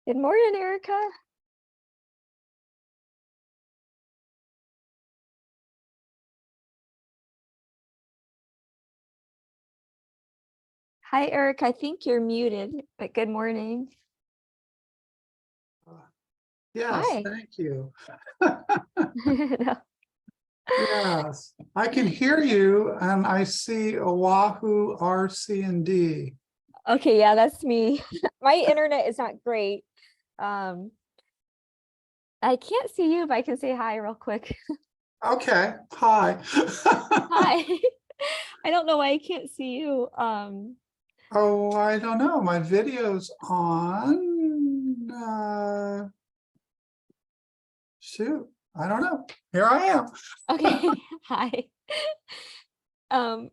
Good morning, Erica. Hi, Eric. I think you're muted, but good morning. Yes, Hi. thank you. No. Yes, I can hear you and I see Oahu, RC and D. Okay, yeah, that's me. My internet is not great. Um, I can't see you, but I can say hi real quick. Okay, hi. Hi. I don't know why I can't see you. Oh, I don't know, my video's on. Shoot, I don't know. Here I am. Okay, hi.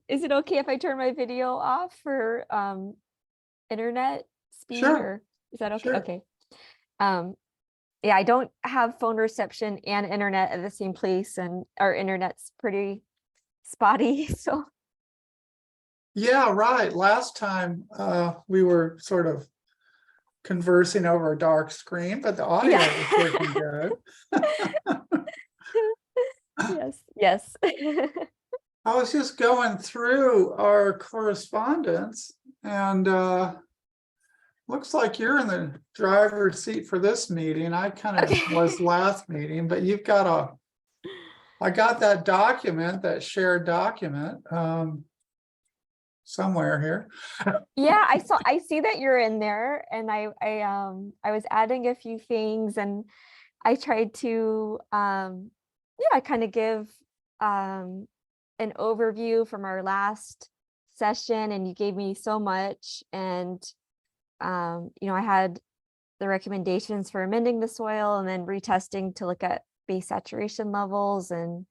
Is it okay if I turn my video off for internet speed, Sure, or is that okay? sure. Okay. Um, yeah, I don't have phone reception and internet at the same place, and our internet's pretty spotty. So Yeah, right. Last time we were sort of conversing over a dark screen, but the audio yeah. was working good. Yes, yes. I was just going through our correspondence and looks like you're in the driver's seat for this meeting. I kind of was Okay. last meeting, but I got that document, that shared document somewhere here. Yeah, I see that you're in there, and I was adding a few things, and I tried to yeah, kind of give um an overview from our last session, and you gave me so much. And I had the recommendations for amending the soil and then retesting to look at base saturation levels, and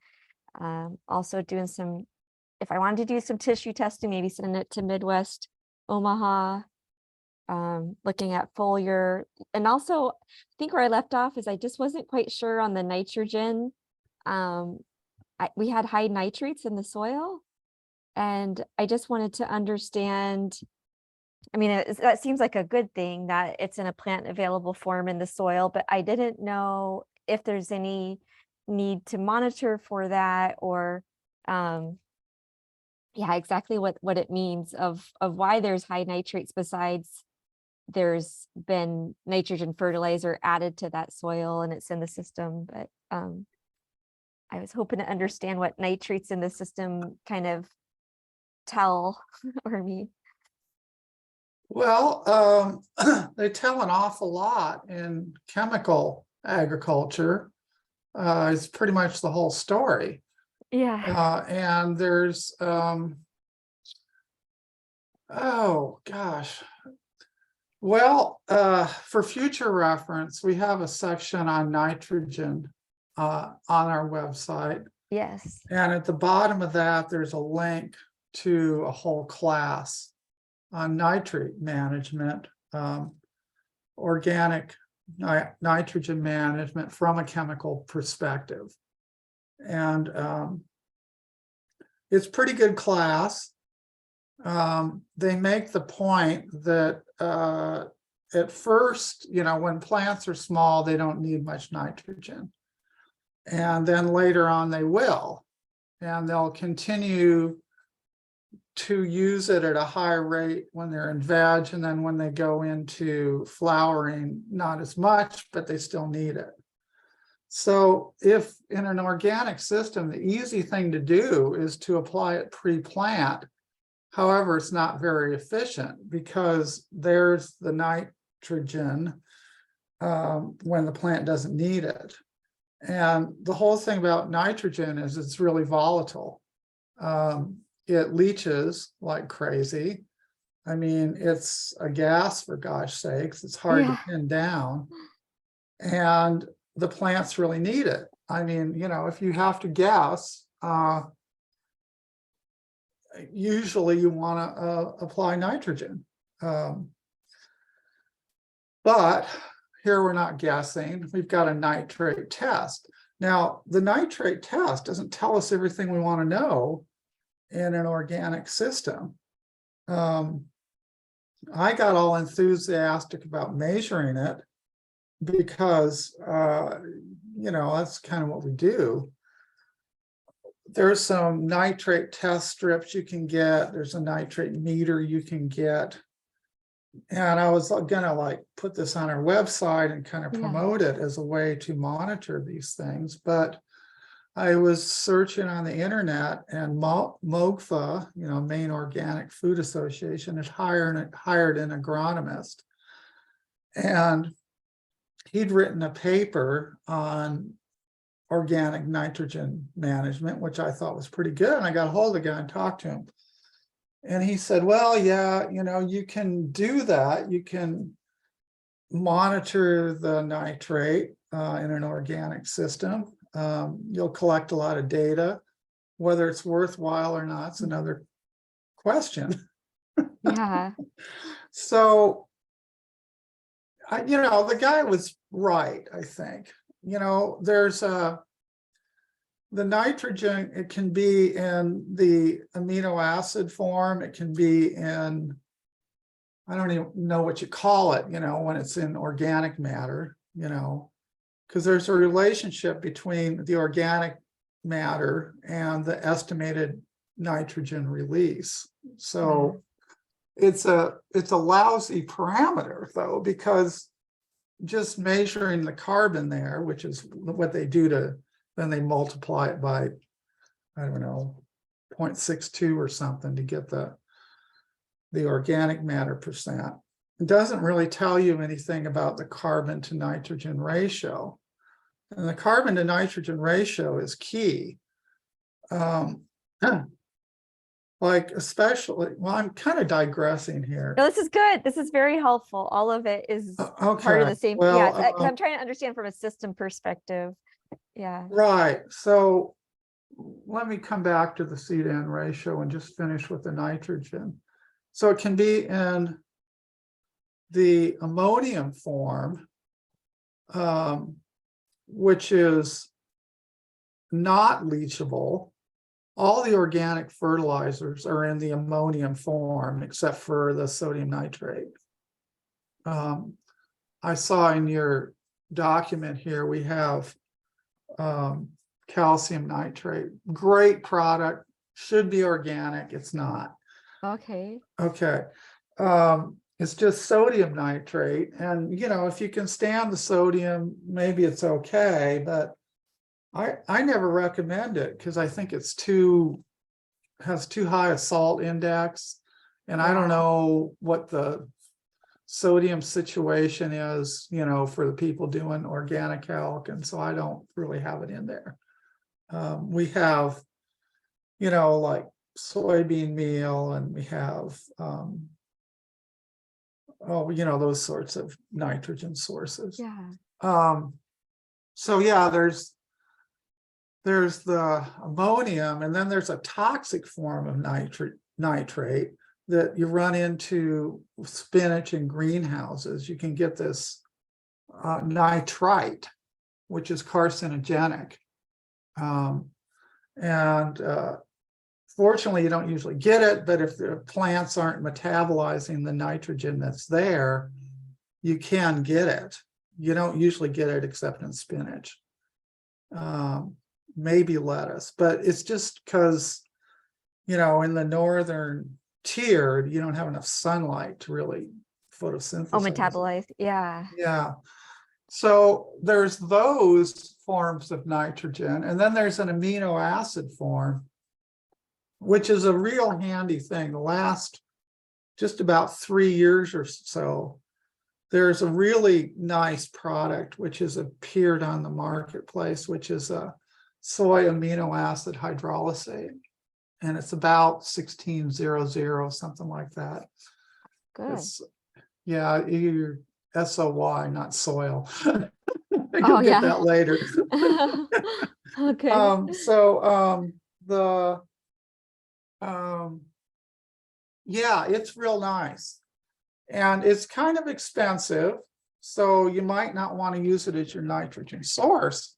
also doing some, if I wanted to do some tissue testing, maybe send it to Midwest Omaha, looking at foliar. And also, I think where I left off is I just wasn't quite sure on the nitrogen. Um, we had high nitrates in the soil, and I just wanted to understand. I mean, that seems like a good thing that it's in a plant available form in the soil, but I didn't know if there's any need to monitor for that, or um, yeah, exactly what it means of why there's high nitrates, besides there's been nitrogen fertilizer added to that soil and it's in the system. But I was hoping to understand what nitrates in the system kind of tell or mean. Well, they tell an awful lot in chemical agriculture. It's pretty much the whole story. Yeah. And there's, oh gosh. Well, for future reference, we have a section on nitrogen on our website. Yes. And at the bottom of that, there's a link to a whole class on nitrate management, organic nitrogen management from a chemical perspective. And it's a pretty good class. They make the point that at first, when plants are small, they don't need much nitrogen. And then later on, they will. And they'll continue to use it at a higher rate when they're in veg. And then when they go into flowering, not as much, but they still need it. So if in an organic system, the easy thing to do is to apply it pre-plant. However, it's not very efficient because there's the nitrogen when the plant doesn't need it. And the whole thing about nitrogen is it's really volatile. It leaches like crazy. I mean, it's a gas, for gosh sakes. It's hard to Yeah. pin down. And the plants really need it. I mean, if you have to guess, usually you want to apply nitrogen. But here we're not guessing. We've got a nitrate test. Now, the nitrate test doesn't tell us everything we want to know in an organic system. I got all enthusiastic about measuring it because, that's kind of what we do. There's some nitrate test strips you can get. There's a nitrate meter you can get. And I was gonna like put this on our website and kind of Yeah. promote it as a way to monitor these things, but I was searching on the internet, and MOGFA, Maine Organic Food Association, had hired an agronomist, and he'd written a paper on organic nitrogen management, which I thought was pretty good. And I got a hold of the guy and talked to him. And he said, well, yeah, you can do that. You can monitor the nitrate in an organic system. You'll collect a lot of data. Whether it's worthwhile or not, it's another question. Yeah. So, the guy was right, I think. There's the nitrogen, it can be in the amino acid form, it can be in, I don't even know what you call it, when it's in organic matter, because there's a relationship between the organic matter and the estimated nitrogen release. So it's a lousy parameter though, because just measuring the carbon there, which is what they do then they multiply it by, I don't know, 0.62 or something to get the organic matter percent. It doesn't really tell you anything about the carbon to nitrogen ratio. And the carbon to nitrogen ratio is key. Especially, well, I'm kind of digressing here. No, this is good. This is very helpful. All of it is Okay. part of the same. Well, Yeah, because I'm trying to understand from a system perspective. Yeah. Right. So let me come back to the C to N ratio and just finish with the nitrogen. So it can be in the ammonium form, which is not leachable. All the organic fertilizers are in the ammonium form, except for the sodium nitrate. I saw in your document here, we have calcium nitrate. Great product, should be organic, it's not. Okay. Okay. It's just sodium nitrate. And, if you can stand the sodium, maybe it's okay, but I never recommend it because I think it's has too high a salt index. And I don't know what the sodium situation is, for the people doing organic calc. And so I don't really have it in there. We have, like soybean meal, and we have, those sorts of nitrogen sources. Yeah. So yeah, there's the ammonium, and then there's a toxic form of nitrate that you run into spinach and greenhouses. You can get this nitrite, which is carcinogenic. Fortunately, you don't usually get it, but if the plants aren't metabolizing the nitrogen that's there, you can get it. You don't usually get it except in spinach, maybe lettuce, but it's just because, in the northern tier, you don't have enough sunlight to really photosynthesize. Oh, metabolize. Yeah. Yeah. So there's those forms of nitrogen, and then there's an amino acid form, which is a real handy thing. The last just about 3 years or so, there's a really nice product which has appeared on the marketplace, which is a soy amino acid hydrolysate. And it's about 1600, something like that. Good. Yeah, you're SOY, not soil. Oh, You'll get yeah. that later. Okay. Yeah, it's real nice. And it's kind of expensive, so you might not want to use it as your nitrogen source.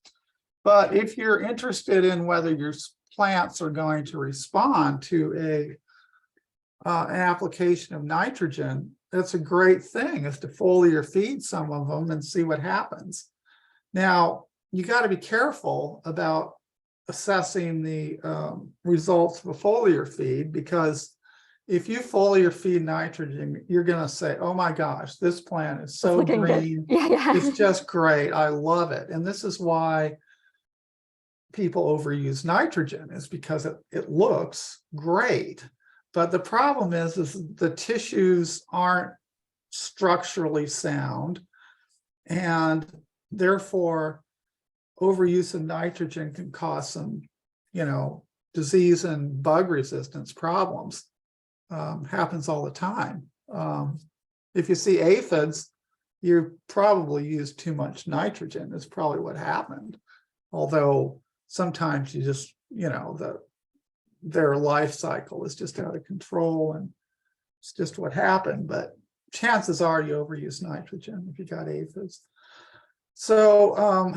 But if you're interested in whether your plants are going to respond to an application of nitrogen, that's a great thing, is to foliar feed some of them and see what happens. Now, you got to be careful about assessing the results of a foliar feed, because if you foliar feed nitrogen, you're going to say, oh my gosh, this plant is It's so looking good. green. Yeah. It's just great. I love it. And this is why people overuse nitrogen, is because it looks great. But the problem is the tissues aren't structurally sound, and therefore overuse of nitrogen can cause some, disease and bug resistance problems. Happens all the time. If you see aphids, you probably used too much nitrogen. Is probably what happened. Although sometimes you just, their life cycle is just out of control, and it's just what happened. But chances are you overuse nitrogen if you got aphids. So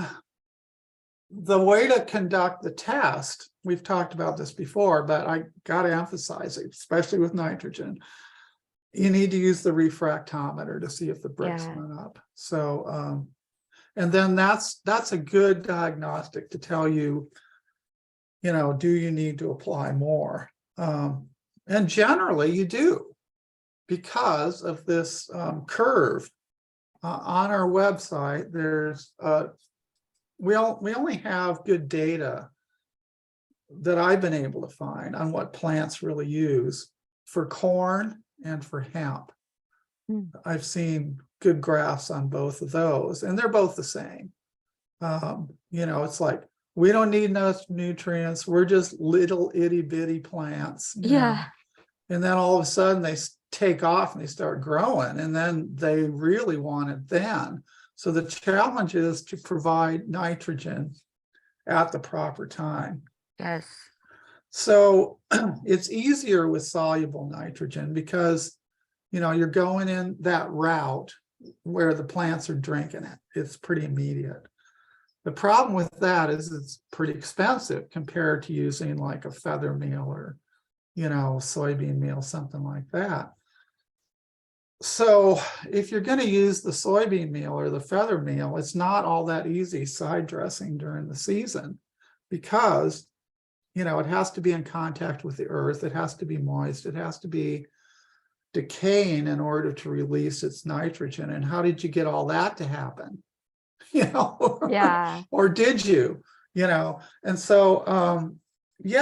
the way to conduct the test, we've talked about this before, but I got to emphasize it, especially with nitrogen. You need to use the refractometer to see if the bricks went up. So, and then that's a good diagnostic to tell you, do you need to apply more? And generally you do, because of this curve on our website. There's we only have good data that I've been able to find on what plants really use for corn and for hemp. I've seen good graphs on both of those, and they're both the same. It's like, we don't need enough nutrients. We're just little itty bitty plants. Yeah. And then all of a sudden they take off and they start growing, and then they really want it then. So the challenge is to provide nitrogen at the proper time. Yes. So it's easier with soluble nitrogen because, you're going in that route where the plants are drinking it. It's pretty immediate. The problem with that is it's pretty expensive compared to using like a feather meal or, soybean meal, something like that. So if you're going to use the soybean meal or the feather meal, it's not all that easy side dressing during the season, because, it has to be in contact with the earth. It has to be moist. It has to be decaying in order to release its nitrogen. And how did you get all that to happen? Yeah. Or did you, and so, you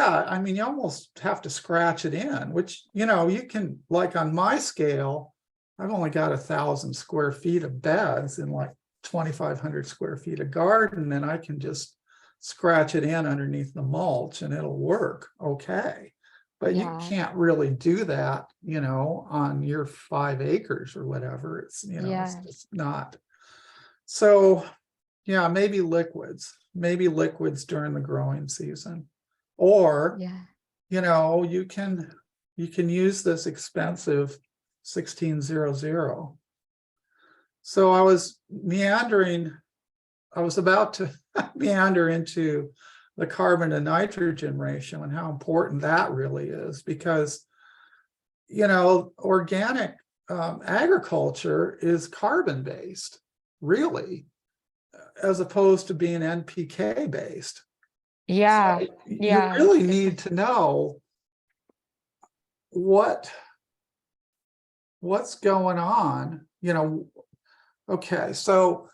almost have to scratch it in, which, you can, like on my scale, I've only got 1,000 square feet of beds in like 2,500 square feet of garden, and I can just scratch it in underneath the mulch and it'll work okay. But you can't really do that, on your 5 acres or whatever. It's, it's just not. So, maybe liquids during the growing season, or, you can use this expensive 1600. So I was about to meander into the carbon to nitrogen ratio and how important that really is, because, organic agriculture is carbon based, really, as opposed to being NPK based. Yeah. So you really need to know what's going on, Okay, so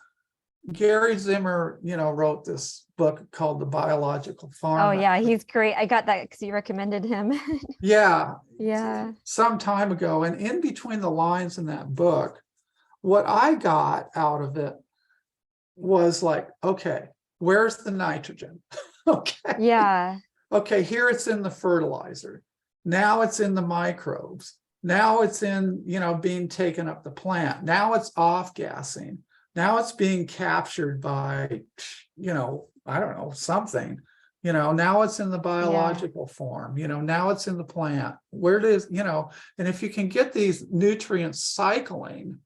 Gary Zimmer, wrote this book called The Biological Farmer. Oh yeah, he's great. I got that because you recommended him. Yeah. Yeah. Some time ago. And in between the lines in that book, what I got out of it was like, okay, where's the nitrogen? Okay. Yeah. Okay, here it's in the fertilizer. Now it's in the microbes. Now it's in, being taken up the plant. Now it's off gassing. Now it's being captured by, I don't know, something. Now it's in the biological form. Now it's in the plant. Where does, and if you can get these nutrients cycling,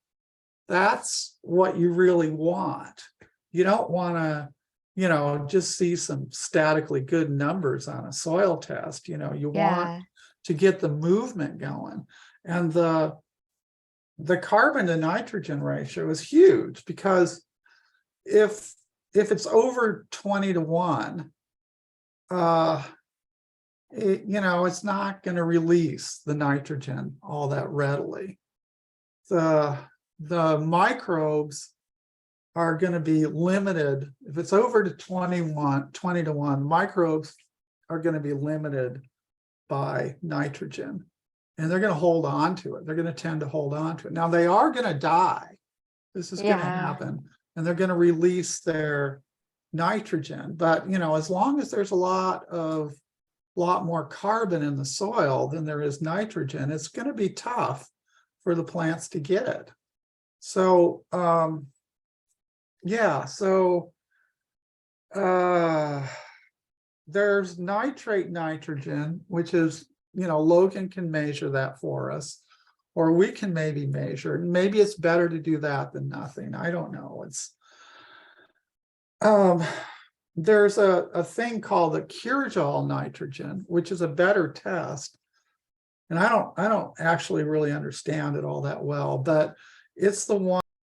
that's what you really want. You don't want to, just see some statically good numbers on a soil test. You want to get the movement going. And the carbon to nitrogen ratio is huge, because if it's over 20 to 1, it's not going to release the nitrogen all that readily. The microbes are going to be limited. If it's over to 20 to 1, microbes are going to be limited by nitrogen, and they're going to hold on to it. They're going to tend to hold on to it. Now they are going to die. This is going to happen, and they're going to release their nitrogen. But as long as there's a lot more carbon in the soil than there is nitrogen, it's going to be tough for the plants to get it. So there's nitrate nitrogen, which is, Logan can measure that for us, or we can maybe measure. Maybe it's better to do that than nothing. I don't know. It's there's a thing called the Kirjal nitrogen, which is a better test. And I don't actually really understand it all that well, but it's the one